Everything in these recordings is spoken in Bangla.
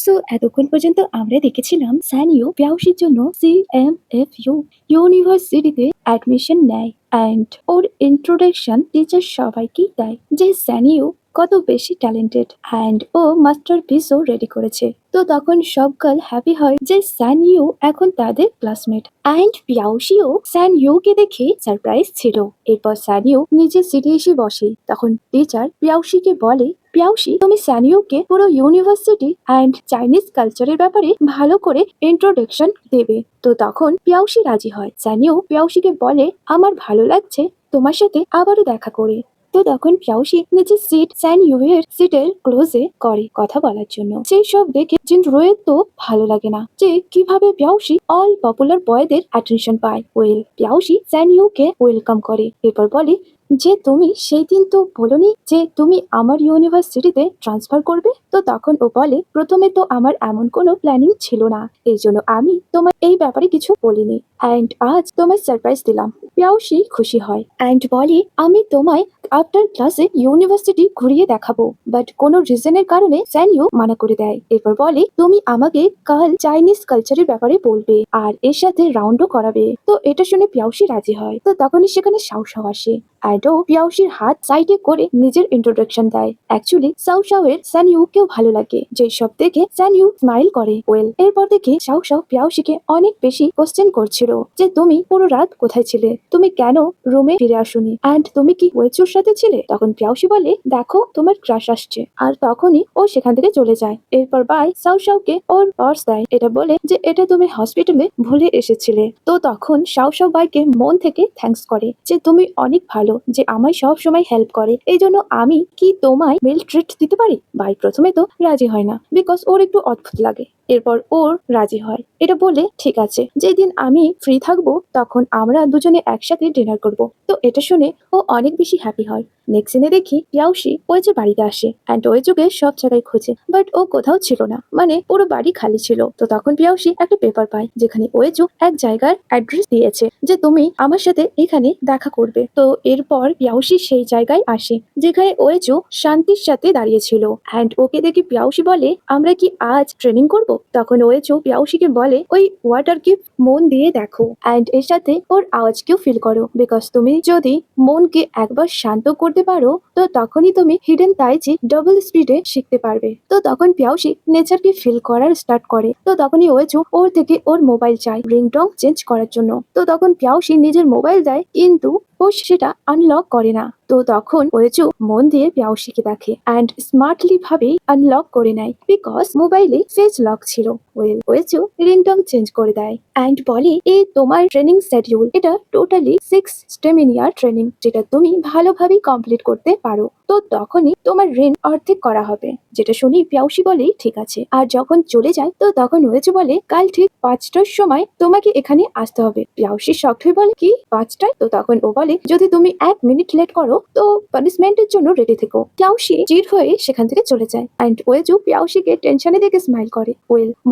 সো এতক্ষণ পর্যন্ত আমরা দেখেছিলাম স্যানিও পিয়াউসির জন্য সিএমএফইউ ইউনিভার্সিটিতে অ্যাডমিশন নেয় অ্যান্ড ওর ইন্ট্রোডাকশন টিচার সবাইকেই দেয় যে স্যানিও কত বেশি ট্যালেন্টেড অ্যান্ড ও মাস্টার পিসও রেডি করেছে। তো তখন সব গার্ল হ্যাপি হয় যে স্যানিও এখন তাদের ক্লাসমেট অ্যান্ড পিয়াউসিও স্যানিওকে দেখে সারপ্রাইজ ছিল। এরপর স্যানিও নিজের সিটে এসে বসে। তখন টিচার পিয়াউসিকে বলে, পিয়াউসি তুমি স্যানিওকে পুরো ইউনিভার্সিটি অ্যান্ড চাইনিজ কালচারের ব্যাপারে ভালো করে ইন্ট্রোডাকশন দেবে। তো তখন পিয়াউসি রাজি হয়। স্যানিও পিয়াউসিকে বলে, আমার ভালো লাগছে তোমার সাথে আবারও দেখা করে। তো তখন পিয়াউসি নিজের সিট স্যানিওয়ের সিটের ক্লোজে করে কথা বলার জন্য। সেই সব দেখে জিন রোয়ের তো ভালো লাগে না যে কিভাবে পিয়াউসি অল পপুলার বয়দের অ্যাটেনশন পায়। পিয়াউসি স্যানিওকে ওয়েলকাম করে। এরপর বলে যে তুমি সেই দিন তো বলোনি যে তুমি আমার ইউনিভার্সিটিতে ট্রান্সফার করবে। তো তখন ও বলে, প্রথমে তো আমার এমন কোনো প্ল্যানিং ছিল না, এই জন্য আমি তোমার এই ব্যাপারে কিছু বলিনি অ্যান্ড আজ তোমায় সারপ্রাইজ দিলাম। পিয়াউসি খুশি হয় অ্যান্ড বলে, আমি তোমায় আফটার ক্লাসে ইউনিভার্সিটি ঘুরিয়ে দেখাবো। বাট কোনো রিজনের কারণে স্যানিও মানা করে দেয়। এরপর বলে, তুমি আমাকে কাল চাইনিজ কালচারের ব্যাপারে বলবে আর এর সাথে রাউন্ডও করাবে। তো এটা শুনে পিয়াউসি রাজি হয়। তো তখনই সেখানে সাও আসে অ্যাডো পিয়াউসির হাত সাইডে করে নিজের ইন্ট্রোডাকশন দেয়। অ্যাকচুয়ালি সাওয়ের স্যানিউকেও ভালো লাগে, যে সব দেখে স্যানিউ স্মাইল করে। এরপর দেখে সাও পিয়াউসিকে অনেক বেশি কোশ্চেন করছিল যে তুমি পুরো রাত কোথায় ছিলে, তুমি কেন রুমে ফিরে আসোনি অ্যান্ড তুমি কি ওয়েচুর সাথে ছিলে। তখন পিয়াউসি বলে, দেখো তোমার ক্রাশ আসছে। আর তখনই ও সেখান থেকে চলে যায়। এরপর বাই সাওকে ওর পার্স দেয়, এটা বলে যে এটা তুমি হসপিটালে ভুলে এসেছিলে। তো তখন সাও বাইকে মন থেকে থ্যাঙ্কস করে যে তুমি অনেক ভালো, যে আমায় সব সময় হেল্প করে, এই জন্য আমি কি তোমায় মিল ট্রিট দিতে পারি। ভাই প্রথমে তো রাজি হয় না, বিকজ ওর একটু অদ্ভুত লাগে। এরপর ওর রাজি হয়, এটা বলে ঠিক আছে, যেদিন আমি ফ্রি থাকবো তখন আমরা দুজনে একসাথে ডিনার করব। তো এটা শুনে ও অনেক বেশি হ্যাপি হয়। নেক্সট দিনে দেখি পিয়াউসি ওই যে বাড়িতে আসে অ্যান্ড ওই যুগে সব জায়গায় খোঁজে, বাট ও কোথাও ছিল না, মানে পুরো বাড়ি খালি ছিল। তো তখন পিয়াউসি একটা পেপার পায় যেখানে ওয়েজু এক জায়গার অ্যাড্রেস দিয়েছে যে তুমি আমার সাথে এখানে দেখা করবে। তো এরপর পিয়াউসি সেই জায়গায় আসে যেখানে ওয়েজু শান্তির সাথে দাঁড়িয়েছিল অ্যান্ড ওকে দেখে পিয়াউসি বলে, আমরা কি আজ ট্রেনিং করব। তখন ওয়েজু পিয়াউসিকে বলে, ওই ওয়াটারকে মন দিয়ে দেখো অ্যান্ড এর সাথে ওর আওয়াজকেও ফিল করো, বিকজ তুমি যদি মনকে একবার শান্ত করতে পারো তো তখনই তুমি হিডেন তাইচি ডাবল স্পিডে শিখতে পারবে। তো তখন পিয়াউসি নেচারকে ফিল করার স্টার্ট করে। তো তখনই ওয়েজু ওর থেকে ওর মোবাইল চায় রিংটং চেঞ্জ করার জন্য। তো তখন পিয়াউসি নিজের মোবাইল দেয়, কিন্তু ও সেটা আনলক করে না। তো তখন ওয়েজু মন দিয়ে পিয়াউসিকে দেখে অ্যান্ড স্মার্টলি ভাবে আনলক করে নেয়, বিকজ মোবাইলে ফেস লক ছিল। ওয়েজু রিংটং চেঞ্জ করে দেয় অ্যান্ড বলে, এই তোমার ট্রেনিং শিডিউল, এটা টোটালি 6 স্টেমিনিয়ার ট্রেনিং, যেটা তুমি ভালোভাবেই কমপ্লিট করতে পারো। তো তখনই তোমার ঋণ অর্ধেক করা হবে। যেটা শুনি পিয়াউসি বলে ঠিক আছে। আর যখন চলে যায় তো তখন ওয়েজু বলে, কাল ঠিক 5টার সময় তোমাকে এখানে আসতে হবে। পিয়াউসি শকড হয়ে বলে, কি 5টায়। তো তখন ও বলে, যদি তুমি 1 মিনিট লেট করো তো পানিশমেন্টের জন্য রেডি থেকো। পিয়াউসি চিট হয়ে সেখান থেকে চলে যায় অ্যান্ড ওয়েজু পিয়াউসিকে টেনশনে দেখে স্মাইল করে।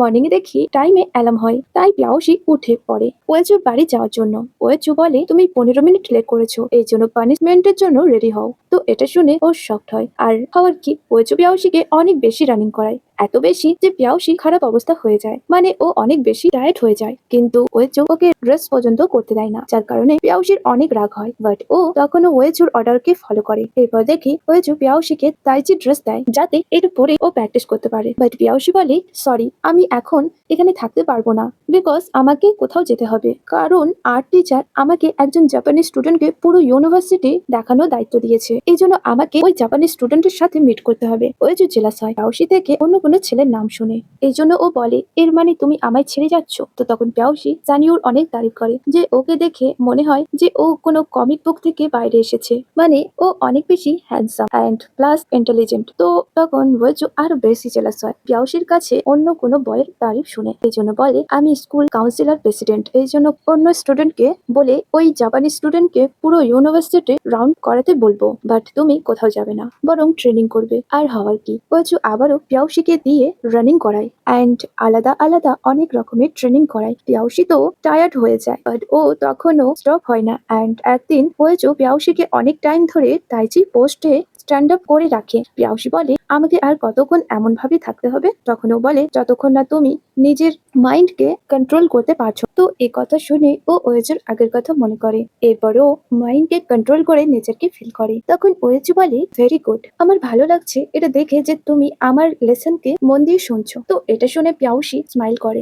মর্নিং এ দেখি টাইমে অ্যালার্ম হয়, তাই পিয়াউসি উঠে পড়ে ওয়েজুর বাড়ি যাওয়ার জন্য। ওয়েজু বলে, তুমি 15 মিনিট লেট করেছো, এই জন্য পানিশমেন্টের জন্য রেডি হও। তো এটা শুনে ও শকড হয়। আর হওয়ার কি, ওয়েজু পিয়াউসিকে অনেক বেশি রানিং করায়, এত বেশি যে পিয়াউসি খারাপ অবস্থা হয়ে যায়, মানে ও অনেক বেশি ডায়েট হয়ে যায়। কিন্তু ওয়েজু ওকে ড্রেস পর্যন্ত করতে দেয় না, যার কারণে পিয়াউসির অনেক রাগ হয়। বাট ও তখনও ওয়েজুর অর্ডারকে ফলো করে। এরপর দেখি ওয়েজু পিয়াউসিকে তাইচি ড্রেস দেয় যাতে এটা পরে ও প্র্যাকটিস করতে পারে। বাট পিয়াউসি বলে, সরি আমি এখন এখানে থাকতে পারবো না, বিকজ আমাকে কোথাও যেতে হবে, কারণ আর্ট টিচার আমাকে একজন জাপানিজ স্টুডেন্টকে পুরো ইউনিভার্সিটি দেখানোর দায়িত্ব দিয়েছে, এই জন্য আমাকে ওই জাপানিজ স্টুডেন্টের সাথে মিট করতে হবে। ওয়েজু জেলাস হয় পিয়াউসি থেকে অন্য কোনো ছেলের নাম শুনে, এই জন্য ও বলে, এর মানে তুমি আমায় ছেড়ে যাচ্ছ। তো তখন পিয়াউসি সানিওর অনেক তারিফ করে, যে ওকে দেখে মনে হয় যে ও কোনো কমিক বুক থেকে বাইরে এসেছে, মানে ও অনেক বেশি হ্যান্ডসাম অ্যান্ড প্লাস ইন্টেলিজেন্ট। তো তখন ওয়েজু আরো বেশি জেলাস হয় পিয়াউসির কাছে অন্য কোনো বয়ের তারিফ শুনে, এই জন্য বলে, আমি স্কুল কাউন্সিলর প্রেসিডেন্ট, এই জন্য অন্য স্টুডেন্টকে বলে ওই জাপানি স্টুডেন্টকে পুরো ইউনিভার্সিটি রাউন্ড করাতে বলবো, বাট তুমি কোথাও যাবে না, বরং ট্রেনিং করবে। আর হওয়ার কি, ওয়েজু আবারও পিয়াউসিকে দিয়ে রানিং করায় অ্যান্ড আলাদা আলাদা অনেক রকমের ট্রেনিং করায়। পিয়াউসি তো টায়ার্ড হয়ে যায়, বাট ও তখনও স্টপ হয় না অ্যান্ড একদিন ওয়েজু পিয়াউসিকে অনেক টাইম ধরে তাইচি পোস্টে স্ট্যান্ড আপ করে রাখে। পিয়াউসি বলে, আমাকে আর কতক্ষণ এমন ভাবে থাকতে হবে? তখন ও বলে, যতক্ষণ না তুমি নিজের মাইন্ডকে কন্ট্রোল করতে পারছো। তো এই কথা শুনে ও ওয়েজুর আগের কথা মনে করে। এরপরে ও মাইন্ডকে কন্ট্রোল করে নিজেকে ফিল করে। তখন ওয়েজু বলে, ভেরি গুড, আমার ভালো লাগছে এটা দেখে যে তুমি আমার লেসনকে মন দিয়ে শুনছো। তো এটা শুনে পিয়াউসি স্মাইল করে।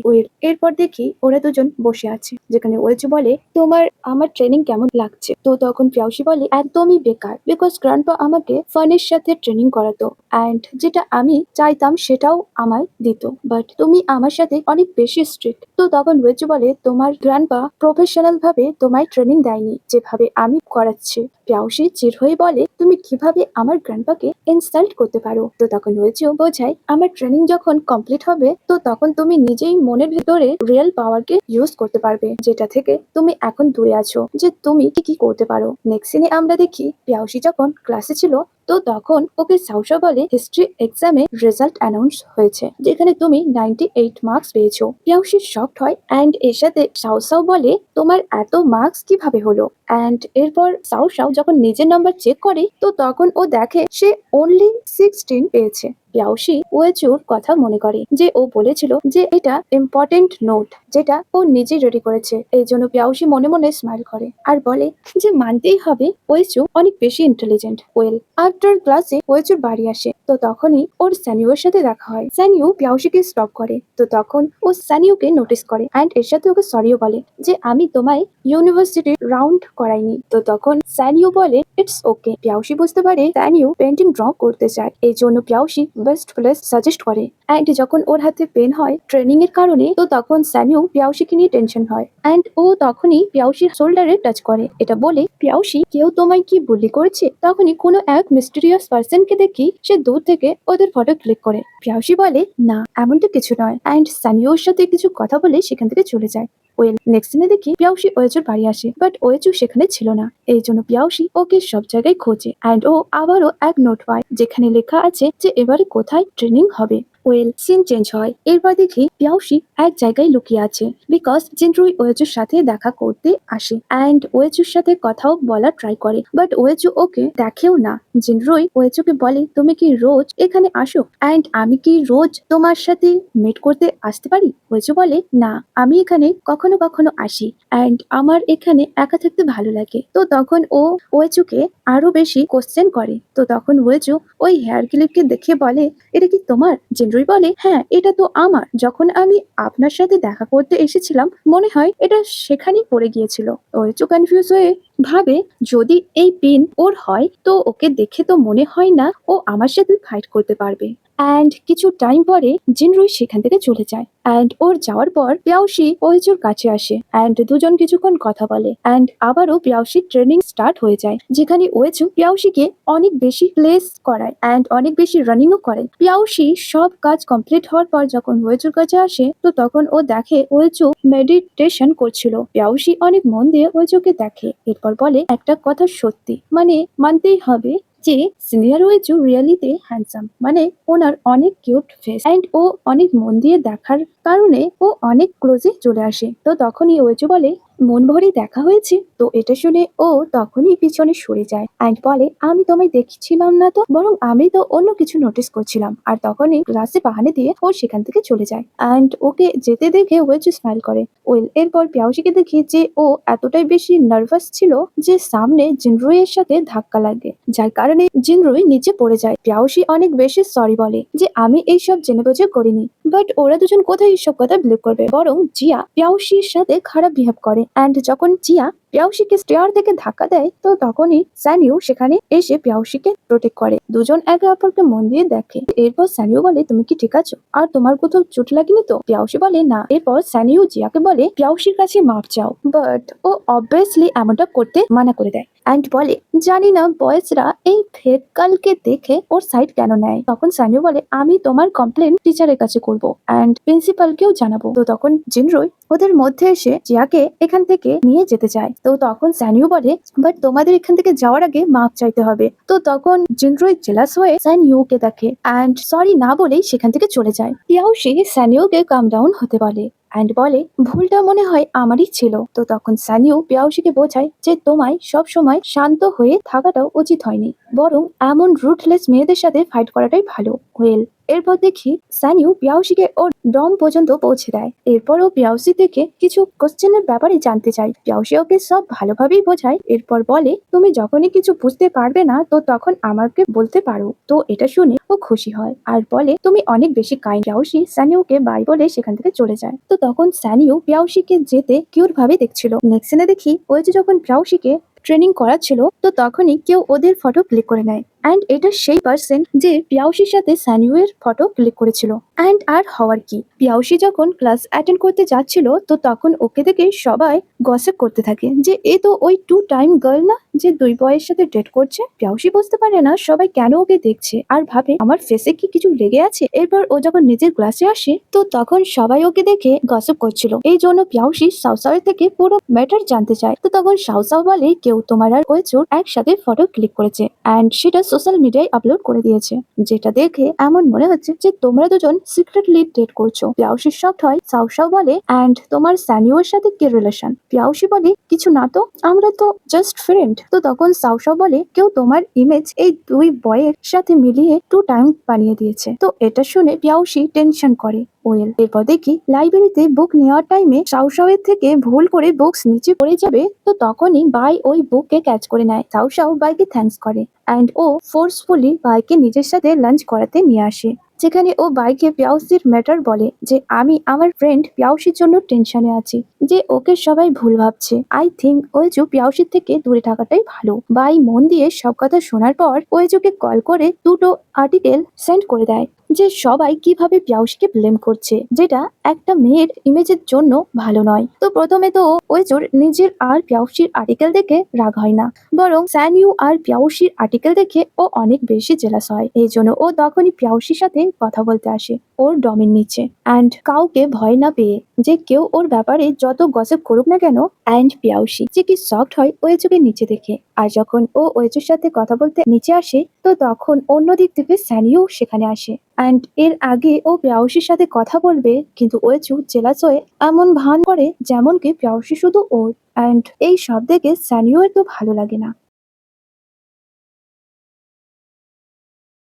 এরপর দেখি ওরা দুজন বসে আছে, যেখানে ওয়েজু বলে, তোমার আমার ট্রেনিং কেমন লাগছে? তো তখন পিয়াউসি বলে, একদমই বেকার, বিকজ গ্র্যান্ডপা আমাকে ফানের সাথে ট্রেনিং করাতো অ্যান্ড যেটা আমি চাইতাম সেটাও আমায় দিত, বাট তুমি আমার সাথে অনেক বেশি স্ট্রিক্ট। তো তখন ওয়েজু বলে, তোমার গ্র্যান্ডপা প্রফেশনাল ভাবে তোমায় ট্রেনিং দেয়নি যেভাবে আমি করাচ্ছি। পিয়াউসি চির হয়ে বলে, তুমি কিভাবে আমার গ্র্যান্ডপাকে ইনসাল্ট করতে পারো? তো তখন ওয়েজু বোঝায়, আমার ট্রেনিং যখন কমপ্লিট হবে তো তখন তুমি নিজেই মনের ভেতরে রিয়েল পাওয়ারকে ইউজ করতে পারবে, যেটা থেকে তুমি এখন দূরে আছো, যে তুমি কি করতে পারো। নেক্সট সিনে আমরা দেখি পিয়াউসি যখন ক্লাসে ছিল তো তখন ওকে সাউসা বলে, হিস্ট্রি এক্সামে রেজাল্ট অ্যানাউন্স হয়েছে, যেখানে তুমি 98 মার্কস পেয়েছো। পিয়াউসি শকড হয় অ্যান্ড এর সাথে সাউসাও বলে, তোমার এত মার্কস কিভাবে হলো? অ্যান্ড এরপর সাউসাও যখন নিজের নাম্বার চেক করে তো তখন ও দেখে সে অনলি 16 পেয়েছে। পিয়াউসি ওয়েচুর কথা মনে করে যে ও বলেছিল যে এটা ইম্পর্টেন্ট নোট, যেটা ও নিজে রেডি করেছে। এই জন্য পিয়াউসি মনে মনে স্মাইল করে আর বলে যে মানতেই হবে ওয়েচু অনেক বেশি ইন্টেলিজেন্ট। ওয়েল, আফটার ক্লাসে ওয়েচুর বাড়ি আসে তো তখনই ওর স্যানিউর সাথে দেখা হয়। স্যানিউ পিয়াউসিকে স্টপ করে তো তখন ও স্যানিউকে নোটিস করে অ্যান্ড এর সাথে ওকে সরিও বলে যে আমি তোমায় ইউনিভার্সিটির রাউন্ড করাইনি। তো তখন স্যানিউ বলে, ইটস ওকে। পিয়াউসি বুঝতে পারে স্যানিউ পেন্টিং ড্র করতে চায়, এই জন্য পিয়াউসি বেস্ট প্লেস সাজেস্ট করে। অ্যান্ড যখন ওর হাতে পেন হয় ট্রেনিং এর কারণে তো তখন স্যানিউ পিয়াউসিকে নিয়ে টেনশন হয় অ্যান্ড ও তখনই পিয়াউসির শোল্ডারে টাচ করে। এটা বলে, পিয়াউসি কেউ তোমায় কি বুলি করেছে? তখনই কোনো এক মিস্টেরিয়াস পার্সনকে দেখি সে দূর থেকে ওদের ফটো ক্লিক করে। পিয়াউসি বলে, না এমনটা কিছু নয়, অ্যান্ড স্যানিউর সাথে কিছু কথা বলে সেখান থেকে চলে যায়। ওয়েল, নেক্সট দিনে দেখি পিয়াউসি ওয়েজুর বাড়ি আসে, বাট ওয়েজু সেখানে ছিল না। এই জন্য পিয়াউসি ওকে সব জায়গায় খোঁজে অ্যান্ড ও আবারও এক নোট পায়, যেখানে লেখা আছে যে এবারে কোথায় ট্রেনিং হবে। ওয়েল, সিন চেঞ্জ হয়। এরপর দেখি পিয়াউসি এক জায়গায় লুকিয়ে আছে, বিকজ জিনরুই ওয়েজুর সাথে দেখা করতে আসে অ্যান্ড ওয়েজুর সাথে কথাও বলার ট্রাই করে, বাট ওয়েজু ওকে দেখেও না। জিনরুই ওয়েজুকে বলে, তুমি কি রোজ এখানে আসো অ্যান্ড আমি কি রোজ তোমার সাথে মিট করতে আসতে পারি? ওয়েজু বলে, না, আমি এখানে কখনো কখনো আসি অ্যান্ড আমার এখানে একা থাকতে ভালো লাগে। তো তখন ও ওয়েজুকে আরো বেশি কোশ্চেন করে। তো তখন ওয়েজু ওই হেয়ার ক্লিপকে দেখে বলে, এটা কি তোমার? জিনরুই বলে, হ্যাঁ এটা তো আমার, যখন আমি আপনার সাথে দেখা করতে এসেছিলাম মনে হয় এটা সেখানেই পড়ে গিয়েছিল। ওয়েজু কনফিউজ হয়ে ভাবে, যদি এই পিন ওর হয় তো ওকে দেখে তো মনে হয় না ও আমার সাথে ফাইট করতে পারবে। অ্যান্ড কিছু টাইম পরে জিনরুই সেখান থেকে চলে যায় অ্যান্ড ওর যাওয়ার পর পিয়াউসি ওয়েজুর কাছে আসে অ্যান্ড দুজন কিছুক্ষণ কথা বলে অ্যান্ড আবারও পিয়াউসির ট্রেনিং স্টার্ট হয়ে যায়, যেখানে ওয়েজু পিয়াউসিকে অনেক বেশি প্লেস করায় অ্যান্ড অনেক বেশি রানিংও করে। পিয়াউসি সব কাজ কমপ্লিট হওয়ার পর যখন ওয়েজুর কাছে আসে তো তখন ও দেখে ওয়েজু মেডিটেশন করছিল। পিয়াউসি অনেক মন দিয়ে ওয়েজুকে দেখে, এরপর বলে, একটা কথা সত্যি, মানে মানতেই হবে যে সিনিয়র ওয়েজু রিয়েলিতে হ্যান্ডসাম, মানে ওনার অনেক কিউট ফেস অ্যান্ড ও অনেক মন দিয়ে দেখার কারণে ও অনেক ক্লোজে চলে আসে। তো তখনই ওয়েজু বলে, মন ভরে দেখা হয়েছে? তো এটা শুনে ও তখনই পিছনে সরে যায় অ্যান্ড বলে, আমি তোমায় দেখছিলাম না তো, বরং আমি তো অন্য কিছু নোটিস করছিলাম। আর তখনই ক্লাসে বাহানে দিয়ে ও সেখান থেকে চলে যায় অ্যান্ড ওকে যেতে দেখে ওয়েজু স্মাইল করে। ওয়েল, এরপর পিয়াউসিকে দেখি যে ও এতটাই বেশি নার্ভাস ছিল যে সামনে জিনরুই এর সাথে ধাক্কা লাগে, যার কারণে জিনরুই নিচে পড়ে যায়। পিয়াউসি অনেক বেশি সরি বলে যে আমি এইসব জেনে বুঝে করিনি, বাট ওরা দুজন কোথায় এইসব কথা বিলিভ করবে। বরং জিয়া পিয়াউসির সাথে খারাপ বিহেভ করে অ্যান্ড যখন জিয়া পিয়াউসিকে স্টেয়ার থেকে ধাক্কা দেয় তো তখনই স্যানিউ সেখানে এসে পিয়াউসিকে প্রোটেক্ট করে। দুজন একে অপরকে মন দিয়ে দেখে। এরপর স্যানিউ বলে, তুমি কি ঠিক আছো? আর তোমার কোথাও চোট লাগেনি তো? পিয়াউসি বলে, না। এরপর স্যানিউ জিয়াকে বলে পিয়াউসির কাছে মাপ চাও, বাট ও অবভিয়াসলি এমনটা করতে মানা করে দেয় অ্যান্ড বলে, জানি না বয়েজরা এই ফেক গার্লকে দেখে ওর সাইড কেন নেয়। তখন সানিও বলে, আমি তোমার কমপ্লেন টিচারের কাছে করবো অ্যান্ড প্রিন্সিপালকেও জানাবো। তো তখন জিনরুই ওদের মধ্যে এসে জিয়াকে এখান থেকে নিয়ে যেতে চায়। তো তখন সানিও বলে, বাট তোমাদের এখান থেকে যাওয়ার আগে মাপ চাইতে হবে। তো তখন জিনরুই জেলাস হয়ে সানিওকে দেখে অ্যান্ড সরি না বলেই সেখান থেকে চলে যায়। পিয়াউসি সানিওকে কাম ডাউন হতে বলে অ্যান্ড বলে ভুলটা মনে হয় আমারই ছিল। তো তখন সানিও পিয়াউশিকে বোঝায় যে তোমায় সব সময় শান্ত হয়ে থাকাটাও উচিত হয়নি, বরং এমন রুটলেস মেয়েদের সাথে ফাইট করাটাই ভালো। ওয়েল, এরপর দেখি সানিউ পিয়াউশিকে ওর ডম পর্যন্ত পৌঁছে দেয়। এরপরও পিয়াউশি থেকে কিছু কোশ্চেনের ব্যাপারে জানতে চাই। পিয়াউশি ওকে সব ভালোভাবেই বোঝায়। এরপর বলে তুমি যখনই কিছু বুঝতে পারবে না তো তখন আমাকে বলতে পারো। তো এটা শুনে ও খুশি হয় আর বলে তুমি অনেক বেশি কাইন্ড। পিয়াউশি সানিউকে বাই বলে সেখান থেকে চলে যায়। তো তখন সানিউ পিয়াউশিকে যেতে কিউট ভাবে দেখছিল। নেক্সট সিনে দেখি ওই যে যখন পিয়াউশিকে ট্রেনিং করাচ্ছিল তো তখনই কেউ ওদের ফটো ক্লিক করে নেয়। অ্যান্ড এটা সেই পার্সন যে পিয়াউশির সাথে সানিউয়ের ফটো ক্লিক করেছিল। অ্যান্ড আর হওয়ার কি, পিয়াউশি যখন ক্লাস অ্যাটেন্ড করতে যাচ্ছিল তো তখন ওকে দেখে সবাই গসিপ করতে থাকে যে এ তো ওই 2 টাইম গার্ল না, যে 2 বয়ের সাথে ডেট করছে। পিয়াউশি বুঝতে পারে না সবাই কেন ওকে দেখছে আর ভাবে আমার ফেসে কি কিছু লেগে আছে। এরপর ও যখন নিজের ক্লাসে আসে তো তখন সবাই ওকে দেখে গসিপ করছিল। এই জন্য পিয়াউশি সাউসাওয়ের থেকে পুরো ম্যাটার জানতে চায়। তো তখন সাউসাও বলে কেউ তোমার আর ওয়েচুর একসাথে ফটো ক্লিক করেছে অ্যান্ড সেটা সোশ্যাল মিডিয়ায় আপলোড করে দিয়েছে, যেটা দেখে এমন মনে হচ্ছে যে তোমরা দুজন সিক্রেটলি ডেট করছো। পিয়াউশি শকড হয়। সাউসাও বলে অ্যান্ড তোমার সানিওর সাথে কি রিলেশন? পিয়াউশি বলে কিছু না তো, আমরা তো জাস্ট ফ্রেন্ড। তো তখন সাউসাও বলে কেউ তোমার ইমেজ এই 2 বয়ের সাথে মিলিয়ে 2 টাইম বানিয়ে দিয়েছে। তো এটা শুনে পিয়াউশি টেনশন করে। ওয়েল, এরপর দেখি লাইব্রেরিতে বুক নেওয়ার টাইমে সাউসাওয়ের থেকে ভুল করে বুকস নিচে পড়ে যাবে তো তখনই বাই ওই বুককে ক্যাচ করে নেয়। সাউসাও বাইকে থ্যাঙ্কস করে অ্যান্ড ও ফোর্সফুলি বাইকে নিজের সাথে লাঞ্চ করাতে নিয়ে আসে, যেখানে ও বাইকে পিয়াউসির ম্যাটার বলে যে আমি আমার ফ্রেন্ড পিয়াউসির জন্য টেনশনে আছি, যে ওকে সবাই ভুল ভাবছে। আই থিঙ্ক ওয়েজু পিয়াউসির থেকে দূরে থাকাটাই ভালো। বাই মন দিয়ে সব কথা শোনার পর ওয়েজুকে কল করে 2টো আর্টিকেল সেন্ড করে দেয় যে সবাই কিভাবে পিয়াউশিকে ব্লেম করছে, যেটা একটা মেয়ের ইমেজের জন্য ভালো নয়। তো প্রথমে তো ওয়েজুর নিজের আর পিয়াউশির আর্টিকেল দেখে রাগ হয় না, বরং স্যানিউ আর পিয়াউশির আর্টিকেল দেখে ও অনেক বেশি জেলাস হয়। এই জন্য ও তখনই পিয়াউশির সাথে কথা বলতে আসে ওর ডমের নিচে অ্যান্ড কাউকে ভয় না পেয়ে, যে কেউ ওর ব্যাপারে যত গসিপ করুক না কেন। অ্যান্ড পিয়াউশি যে কি শকড হয় ওয়েজুকে নিচে দেখে। আর যখন ও ওয়েজুর সাথে কথা বলতে নিচে আসে তো তখন অন্য দিক থেকে স্যানিও সেখানে আসে অ্যান্ড এর আগে ও পিয়াউশির সাথে কথা বলবে কিন্তু ওয়েজু জেলাস হয়ে এমন ভান করে যেমন কি পিয়াউশি শুধু ওর। অ্যান্ড এই সব দেখে স্যানিওর তো ভালো লাগে না।